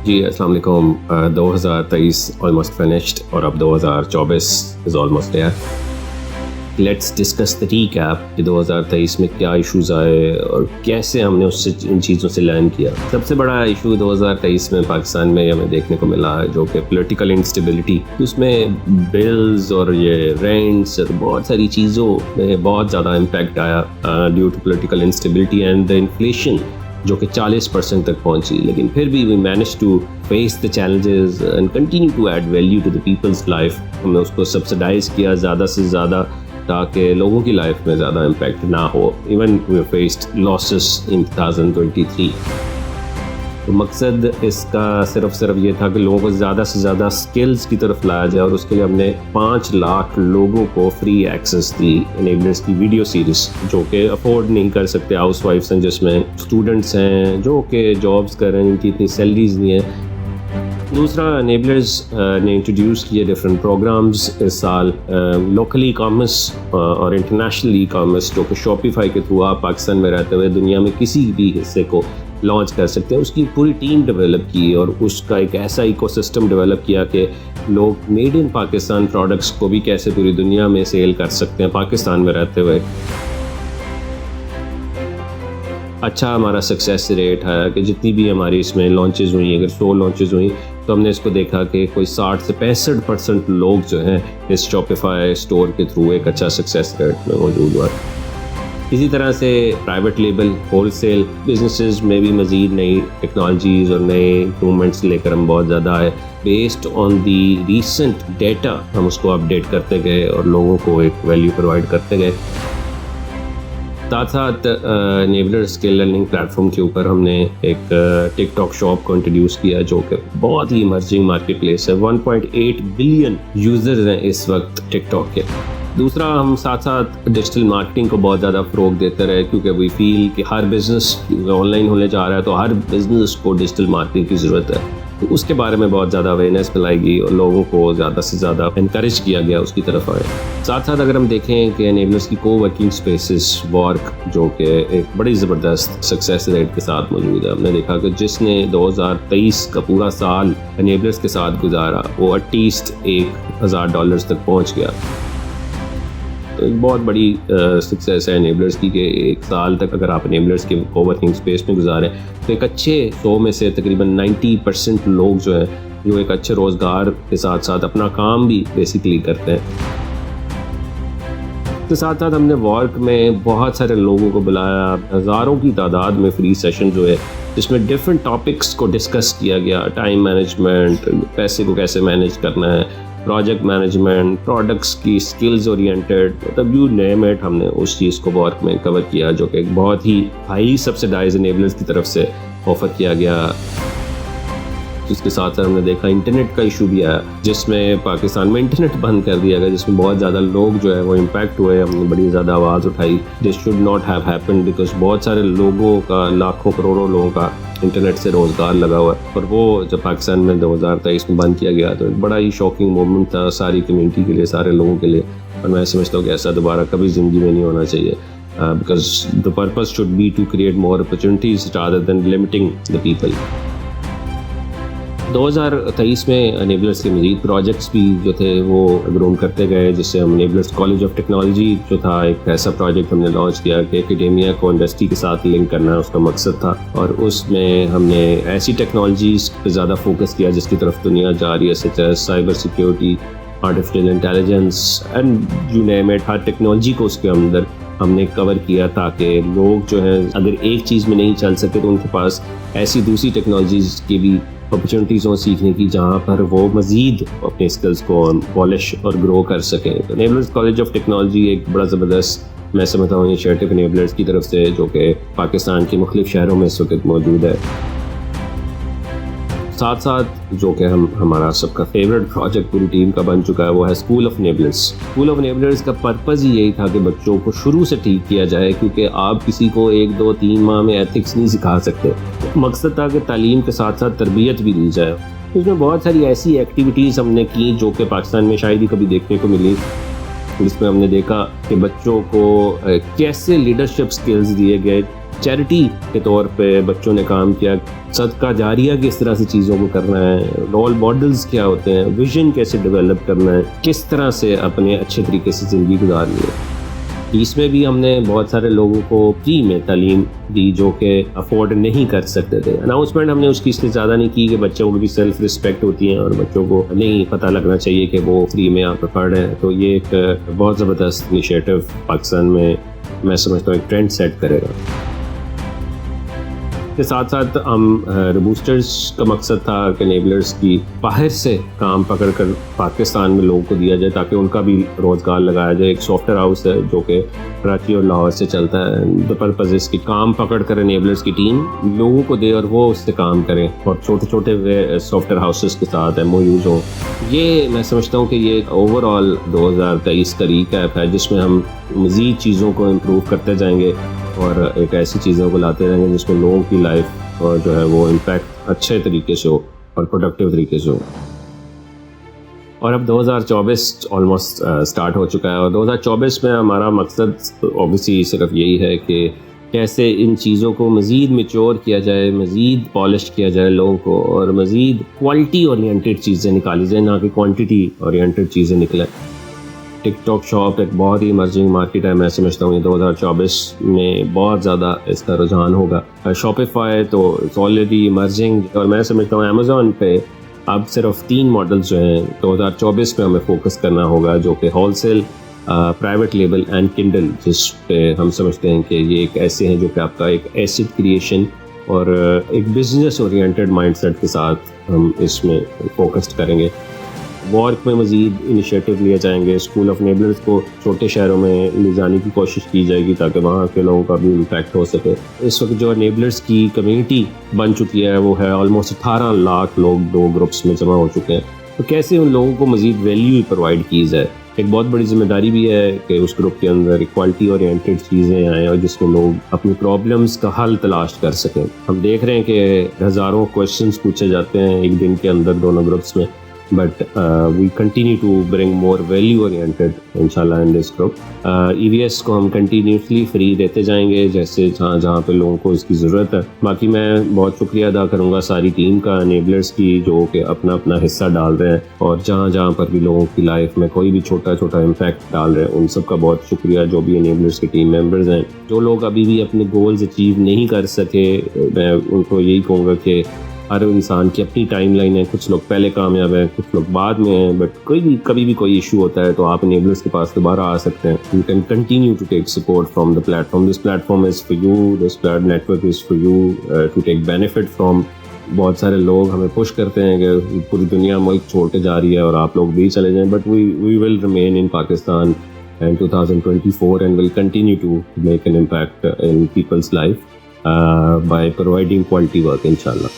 جی السلام علیکم. 2023 almost finished اور اب 2024 is almost year. Let's discuss the recap کہ 2023 میں کیا ایشوز آئے اور کیسے ہم نے اس سے ان چیزوں سے لرن کیا. سب سے بڑا ایشو 2023 میں پاکستان میں ہمیں دیکھنے کو ملا ہے جو کہ پولیٹیکل انسٹیبلٹی. اس میں بلز اور یہ رینٹس اور بہت ساری چیزوں میں بہت زیادہ امپیکٹ آیا due to political instability and the inflation جو کہ 40% تک پہنچی. لیکن پھر بھی we manage to face the challenges and continue to add value to the peoples life. ہم نے اس کو سبسڈائز کیا زیادہ سے زیادہ تاکہ لوگوں کی لائف میں زیادہ امپیکٹ نہ ہو. ایون وی فیسڈ لاسز ان 2023. تو مقصد اس کا صرف یہ تھا کہ لوگوں کو زیادہ سے زیادہ اسکلز کی طرف لایا جائے اور اس کے لیے ہم نے 5 لاکھ لوگوں کو فری ایکسیس دی انیبلرز کی ویڈیو سیریز جو کہ افورڈ نہیں کر سکتے ہاؤس وائفس ہیں, جس میں اسٹوڈنٹس ہیں جو کہ جابس کر رہے ہیں, ان کی اتنی سیلریز نہیں ہیں. دوسرا, انیبلرز نے انٹروڈیوس کیے ڈفرینٹ پروگرامز اس سال. لوکل ای کامرس اور انٹرنیشنل ای کامرس جو کہ شاپیفائی کے تھرو آپ پاکستان میں رہتے ہوئے دنیا میں کسی بھی حصے کو لانچ کر سکتے ہیں. اس کی پوری ٹیم ڈیولپ کی اور اس کا ایک ایسا ایکو سسٹم ڈیولپ کیا کہ لوگ میڈ ان پاکستان پروڈکٹس کو بھی کیسے پوری دنیا میں سیل کر سکتے ہیں پاکستان میں رہتے ہوئے. اچھا ہمارا سکسیس ریٹ ہے کہ جتنی بھی ہماری اس میں لانچز ہوئی, اگر 100 لانچز ہوئی تو ہم نے اس کو دیکھا کہ کوئی 60 سے 65% لوگ جو ہیں اس شاپیفائی اسٹور کے تھرو ایک اچھا سکسیس ریٹ میں موجود ہوا. اسی طرح سے private label wholesale businesses میں بھی مزید نئی ٹیکنالوجیز اور نئے امپرومنٹس لے کر ہم بہت زیادہ آئے. Based on the recent data ہم اس کو اپڈیٹ کرتے گئے اور لوگوں کو ایک ویلیو پرووائڈ کرتے گئے. ساتھ enabler skill learning plate form کے اوپر ہم نے ایک ٹک ٹاک شاپ کو انٹروڈیوس کیا جو کہ بہت ہی ایمرجنگ مارکیٹ پلیس ہے. 1.8 بلین یوزرز ہیں اس وقت ٹک ٹاک کے. دوسرا, ہم ساتھ ڈیجیٹل مارکیٹنگ کو بہت زیادہ فروغ دیتے رہے کیونکہ وی فیل کہ ہر بزنس آن لائن ہونے جا رہا ہے تو ہر بزنس کو ڈیجیٹل مارکیٹنگ کی ضرورت ہے. تو اس کے بارے میں بہت زیادہ اویئرنیس پھیلائی گئی اور لوگوں کو زیادہ سے زیادہ انکریج کیا گیا اس کی طرف آئے. ساتھ اگر ہم دیکھیں کہ انیبلرز کی کو ورکنگ سپیسز وارک جو کہ ایک بڑی زبردست سکسیس ریٹ کے ساتھ موجود ہے. ہم نے دیکھا کہ جس نے 2023 کا پورا سال انیبلرز کے ساتھ گزارا وہ ایٹ لیسٹ $1,000 تک پہنچ گیا. تو ایک بہت بڑی سکسیس ہے انیبلرز کی کہ ایک سال تک اگر آپ انیبلرز کے کو ورکنگ اسپیس میں گزاریں تو ایک اچھے 100 میں سے تقریباً 90% لوگ جو ہیں جو ایک اچھے روزگار کے ساتھ ساتھ اپنا کام بھی بیسیکلی کرتے ہیں. اس کے ساتھ ہم نے وارک میں بہت سارے لوگوں کو بلایا, ہزاروں کی تعداد میں فری سیشن جو ہے جس میں ڈفرینٹ ٹاپکس کو ڈسکس کیا گیا. ٹائم مینجمنٹ, پیسے کو کیسے مینیج کرنا ہے, پروجیکٹ مینجمنٹ, پروڈکٹس کی اسکلز اورینٹیڈ, مطلب یو نیم اٹ, ہم نے اس چیز کو وارک میں کور کیا جو کہ ایک بہت ہی ہائی سبسڈائز انیبلرز کی طرف سے آفر کیا گیا. اس کے ساتھ ہم نے دیکھا انٹرنیٹ کا ایشو بھی آیا جس میں پاکستان میں انٹرنیٹ بند کر دیا گیا, جس میں بہت زیادہ لوگ جو ہے وہ امپیکٹ ہوئے. ہم نے بڑی زیادہ آواز اٹھائی this should not have happen because بہت سارے لوگوں کا, لاکھوں کروڑوں لوگوں کا انٹرنیٹ سے روزگار لگا ہوا ہے. اور وہ جب پاکستان میں 2023 میں بند کیا گیا تو ایک بڑا ہی شاکنگ مومنٹ تھا ساری کمیونٹی کے لیے, سارے لوگوں کے لیے. اور میں سمجھتا ہوں کہ ایسا دوبارہ کبھی زندگی میں نہیں ہونا چاہیے because the purpose should be to create more opportunities rather than limiting the people. 2023 میں انیبلرز کے مزید پروجیکٹس بھی جو تھے وہ گروم کرتے گئے, جس سے ہم انیبلرز کالج آف ٹیکنالوجی جو تھا ایک ایسا پروجیکٹ ہم نے لانچ کیا کہ اکیڈیمیا کو انڈسٹری کے ساتھ لنک کرنا اس کا مقصد تھا. اور اس میں ہم نے ایسی ٹیکنالوجیز پہ زیادہ فوکس کیا جس کی طرف دنیا جا رہی ہے, such as cyber security, artificial intelligence and you name it. Hare technology کو اس کے اندر ہم نے کور کیا تاکہ لوگ جو ہیں اگر ایک چیز میں نہیں چل سکے تو ان کے پاس ایسی دوسری ٹیکنالوجیز کی بھی اپرچونیٹیز ہوں سیکھنے کی جہاں پر وہ مزید اپنے اسکلس کو پالش اور گرو کر سکیں. تو انیبلرز کالج آف ٹیکنالوجی ایک بڑا زبردست میں سمجھتا ہوں انیشیٹو انیبلرز کی طرف سے جو کہ پاکستان کے مختلف شہروں میں اس وقت موجود ہے. ساتھ جو کہ ہمارا سب کا فیوریٹ پروجیکٹ پوری ٹیم کا بن چکا ہے وہ ہے school of enablers. School of enablers کا پرپز ہی یہی تھا کہ بچوں کو شروع سے ٹھیک کیا جائے کیونکہ آپ کسی کو 1 2 3 ماہ میں ایتھکس نہیں سکھا سکتے. مقصد تھا کہ تعلیم کے ساتھ ساتھ تربیت بھی دی جائے. اس میں بہت ساری ایسی ایکٹیویٹیز ہم نے کی جو کہ پاکستان میں شاید ہی کبھی دیکھنے کو ملی, جس میں ہم نے دیکھا کہ بچوں کو کیسے لیڈرشپ سکلز دیے گئے چیریٹی کے طور پہ بچوں نے کام کیا. صدقہ جاریہ کس طرح سے چیزوں کو کرنا ہے, رول ماڈلز کیا ہوتے ہیں, ویژن کیسے ڈیولپ کرنا ہے, کس طرح سے اپنے اچھے طریقے سے زندگی گزارنی ہے. اس میں بھی ہم نے بہت سارے لوگوں کو فری میں تعلیم دی جو کہ افورڈ نہیں کر سکتے تھے. اناؤنسمنٹ ہم نے اس کی اس لیے زیادہ نہیں کی کہ بچوں کو بھی سیلف رسپیکٹ ہوتی ہے اور بچوں کو نہیں پتہ لگنا چاہیے کہ وہ فری میں آپ پڑھ رہے ہیں. تو یہ ایک بہت زبردست انیشیٹو پاکستان میں سمجھتا ہوں ایک ٹرینڈ سیٹ کرے گا. کے ساتھ ساتھ ہم روبوسٹرز کا مقصد تھا کہ انیبلرز کی باہر سے کام پکڑ کر پاکستان میں لوگوں کو دیا جائے تاکہ ان کا بھی روزگار لگایا جائے. ایک سافٹ ویئر ہاؤس ہے جو کہ کراچی اور لاہور سے چلتا ہے. دا پرپز اس کی کام پکڑ کر انیبلرز کی ٹیم لوگوں کو دے اور وہ اس سے کام کریں اور چھوٹے چھوٹے سافٹ ویئر ہاؤسز کے ساتھ ایم او یوز ہوں. یہ میں سمجھتا ہوں کہ یہ اوور آل 2023 کا ریکیپ ہے جس میں ہم مزید چیزوں کو امپروو کرتے جائیں گے اور ایک ایسی چیزوں کو لاتے رہیں گے جس میں لوگوں کی لائف جو ہے وہ امپیکٹ اچھے طریقے سے ہو اور پروڈکٹیو طریقے سے ہو. اور اب 2024 آلموسٹ سٹارٹ ہو چکا ہے اور 2024 میں ہمارا مقصد اوبیسلی صرف یہی ہے کہ کیسے ان چیزوں کو مزید میچور کیا جائے, مزید پالش کیا جائے لوگوں کو اور مزید کوالٹی اورینٹیڈ چیزیں نکالی جائیں نہ کہ کوانٹٹی اورینٹیڈ چیزیں نکلیں. ٹک ٹاک شاپ ایک بہت ہی ایمرجنگ مارکیٹ ہے. میں سمجھتا ہوں یہ 2024 میں بہت زیادہ اس کا رجحان ہوگا. شاپیفائی تو اٹس آلریڈی ایمرجنگ اور میں سمجھتا ہوں امیزون پہ اب صرف 3 ماڈلز جو ہیں 2024 میں ہمیں فوکس کرنا ہوگا جو کہ wholesale, private label and Kindle, جس پہ ہم سمجھتے ہیں کہ یہ ایک ایسے ہیں جو کہ آپ کا ایک ایسیڈ کریشن اور ایک بزنس اورینٹیڈ مائنڈ سیٹ کے ساتھ ہم اس میں فوکسڈ کریں گے. وارک میں مزید انیشیٹو لیے جائیں گے. اسکول آف نیبلرز کو چھوٹے شہروں میں لے جانے کی کوشش کی جائے گی تاکہ وہاں کے لوگوں کا بھی امپیکٹ ہو سکے. اس وقت جو نیبلرز کی کمیونٹی بن چکی ہے وہ ہے آلموسٹ 18 لاکھ لوگ 2 گروپس میں جمع ہو چکے ہیں. تو کیسے ان لوگوں کو مزید ویلیو پرووائڈ کی جائے. ایک بہت بڑی ذمہ داری بھی ہے کہ اس گروپ کے اندر ایکوالٹی اورینٹیڈ چیزیں آئیں اور جس میں لوگ اپنی پرابلمس کا حل تلاش کر سکیں. ہم دیکھ رہے ہیں کہ ہزاروں کویشچنس پوچھے جاتے ہیں ایک دن کے اندر دونوں گروپس میں, but we continue to bring more value oriented inshallah in this group. EVS کو ہم کنٹینیوسلی فری دیتے جائیں گے جیسے جہاں پہ لوگوں کو اس کی ضرورت ہے. باقی میں بہت شکریہ ادا کروں گا ساری ٹیم کا, انیبلرز کی جو کہ اپنا حصہ ڈال رہے ہیں اور جہاں پر بھی لوگوں کی لائف میں کوئی بھی چھوٹا امپیکٹ ڈال رہے ہیں ان سب کا بہت شکریہ. جو بھی انیبلرز کے ٹیم ممبرز ہیں, جو لوگ ابھی بھی اپنے گولز اچیو نہیں کر سکے, میں ان کو یہی کہوں گا کہ ہر انسان کی اپنی ٹائم لائن ہے. کچھ لوگ پہلے کامیاب ہیں, کچھ لوگ بعد میں ہیں, بٹ کبھی بھی کوئی ایشو ہوتا ہے تو آپ انیبلرز کے پاس دوبارہ آ سکتے ہیں. You can continue to take support from the platform. This platform is for you, this network is for you to take benefit from. بہت سارے لوگ ہمیں پش کرتے ہیں کہ پوری دنیا ملک چھوڑ کے جا رہی ہے اور آپ لوگ بھی چلے جائیں, but we will remain in Pakistan in 2024 and will continue to make an impact in people's life by providing quality work inshallah.